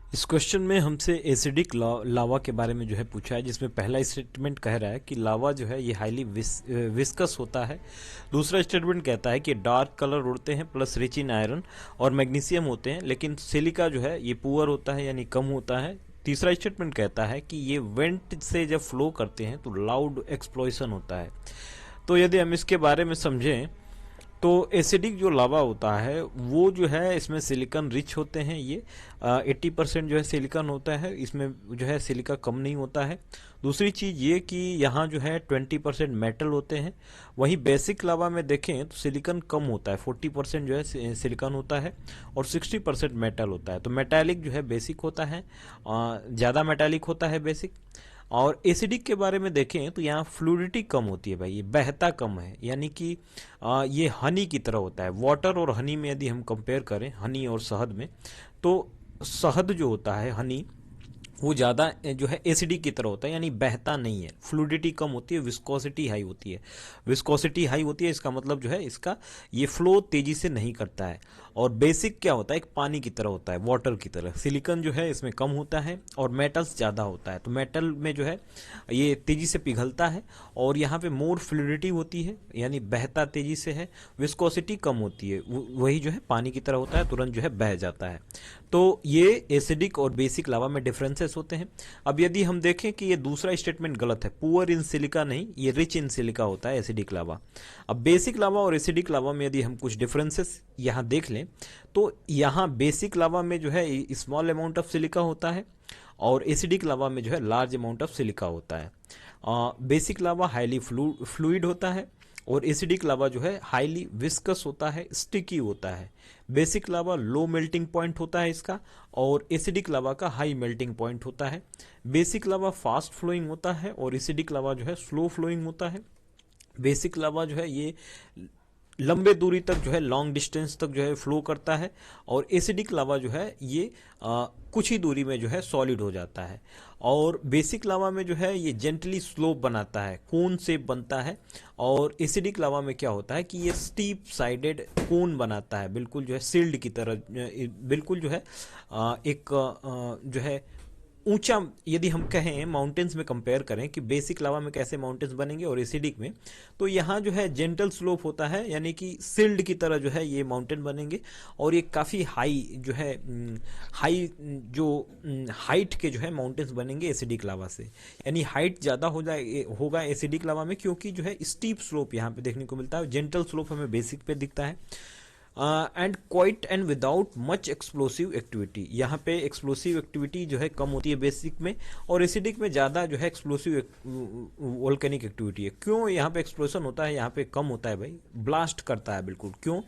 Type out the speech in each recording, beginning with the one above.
इस क्वेश्चन में हमसे एसिडिक लावा के बारे में जो है पूछा है, जिसमें पहला स्टेटमेंट कह रहा है कि लावा जो है ये हाईली विस्कस होता है। दूसरा स्टेटमेंट कहता है कि डार्क कलर उड़ते हैं प्लस रिच इन आयरन और मैग्नीशियम होते हैं, लेकिन सिलिका जो है ये पुअर होता है यानी कम होता है। तीसरा स्टेटमेंट कहता है कि ये वेंट से जब फ्लो करते हैं तो लाउड एक्सप्लोजन होता है। तो यदि हम इसके बारे में समझें तो एसिडिक जो लावा होता है वो जो है इसमें सिलिकॉन रिच होते हैं। ये 80% जो है सिलिकॉन होता है, इसमें जो है सिलिका कम नहीं होता है। दूसरी चीज़ ये कि यहाँ जो है 20% मेटल होते हैं। वहीं बेसिक लावा में देखें तो सिलिकॉन कम होता है, 40% जो है सिलिकॉन होता है और 60% मेटल होता है। तो मेटालिक जो है बेसिक होता है, ज़्यादा मेटालिक होता है बेसिक। और एसिडिक के बारे में देखें तो यहाँ फ्लूइडिटी कम होती है भाई, ये बहता कम है, यानी कि ये हनी की तरह होता है। वाटर और हनी में यदि हम कंपेयर करें, हनी और शहद में, तो शहद जो होता है हनी वो ज़्यादा जो है एसिडिक की तरह होता है, यानी बहता नहीं है। फ्लूइडिटी कम होती है, विस्कोसिटी हाई होती है। विस्कोसिटी हाई होती है इसका मतलब जो है इसका ये फ्लो तेजी से नहीं करता है। और बेसिक क्या होता है, एक पानी की तरह होता है, वाटर की तरह। सिलिकॉन जो है इसमें कम होता है और मेटल्स ज़्यादा होता है। तो मेटल में जो है ये तेजी से पिघलता है और यहाँ पे मोर फ्लूइडिटी होती है, यानी बहता तेजी से है। विस्कोसिटी कम होती है, वही जो है पानी की तरह होता है, तुरंत जो है बह जाता है। तो ये एसिडिक और बेसिक लावा में डिफरेंसेस होते हैं। अब यदि हम देखें कि ये दूसरा स्टेटमेंट गलत है, पुअर इन सिलिका नहीं, ये रिच इन सिलिका होता है एसिडिक लावा। अब बेसिक लावा और एसिडिक लावा में यदि हम कुछ डिफरेंसेस यहाँ देख लें तो यहाँ बेसिक लावा में जो है स्मॉल अमाउंट ऑफ सिलिका होता है और एसिडिक लावा में जो है लार्ज अमाउंट ऑफ सिलिका होता है। बेसिक लावा हाईली फ्लूइड होता है और एसिडिक लावा जो है हाईली विस्कस होता है, स्टिकी होता है। बेसिक लावा लो मेल्टिंग पॉइंट होता है इसका और एसिडिक लावा का हाई मेल्टिंग पॉइंट होता है। बेसिक लावा फास्ट फ्लोइंग होता है और एसिडिक लावा जो है स्लो फ्लोइंग होता है। बेसिक लावा जो है ये लंबे दूरी तक जो है लॉन्ग डिस्टेंस तक जो है फ्लो करता है और एसिडिक लावा जो है ये कुछ ही दूरी में जो है सॉलिड हो जाता है। और बेसिक लावा में जो है ये जेंटली स्लोप बनाता है, कोन शेप बनता है। और एसिडिक लावा में क्या होता है कि ये स्टीप साइडेड कोन बनाता है, बिल्कुल जो है सील्ड की तरह, बिल्कुल जो है एक जो है ऊंचा। यदि हम कहें माउंटेन्स में कंपेयर करें कि बेसिक लावा में कैसे माउंटेन्स बनेंगे और एसिडिक में, तो यहाँ जो है जेंटल स्लोप होता है, यानी कि सिल्ड की तरह जो है ये माउंटेन बनेंगे। और ये काफ़ी हाई जो है हाई जो हाइट के जो है माउंटेन्स बनेंगे एसिडिक लावा से, यानी हाइट ज़्यादा होगा एसिडिक लावा में, क्योंकि जो है स्टीप स्लोप यहाँ पे देखने को मिलता है, जेंटल स्लोप हमें बेसिक पे दिखता है। And quiet and without much explosive activity, यहाँ पे एक्सप्लोसिव एक्टिविटी जो है कम होती है बेसिक में, और एसिडिक में ज़्यादा जो है एक्सप्लोसिव वोल्केनिक एक्टिविटी है। क्यों यहाँ पे एक्सप्लोजन होता है, यहाँ पे कम होता है भाई, ब्लास्ट करता है बिल्कुल। क्यों?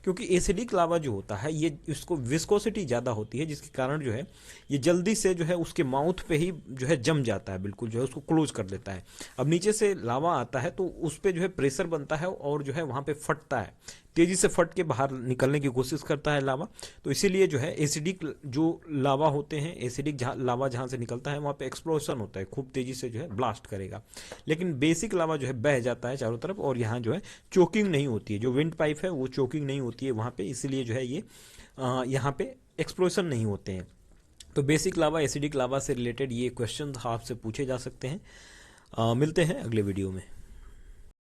क्योंकि एसिडिक लावा जो होता है ये इसको विस्कोसिटी ज़्यादा होती है, जिसके कारण जो है ये जल्दी से जो है उसके माउथ पे ही जो है जम जाता है, बिल्कुल जो है उसको क्लोज कर देता है। अब नीचे से लावा आता है तो उस पर जो है प्रेशर बनता है और जो है वहाँ पे फटता है, तेजी से फट के बाहर निकलने की कोशिश करता है लावा। तो इसीलिए जो है एसिडिक जो लावा होते हैं, एसिडिक लावा जहाँ से निकलता है वहाँ पे एक्सप्लोजन होता है, खूब तेजी से जो है ब्लास्ट करेगा। लेकिन बेसिक लावा जो है बह जाता है चारों तरफ और यहाँ जो है चोकिंग नहीं होती है, जो विंड पाइप है वो चोकिंग नहीं होती है वहाँ पे, इसीलिए जो है ये यहाँ पे एक्सप्लोजन नहीं होते हैं। तो बेसिक लावा एसिडिक लावा से रिलेटेड ये क्वेश्चन आपसे पूछे जा सकते हैं। मिलते हैं अगले वीडियो में।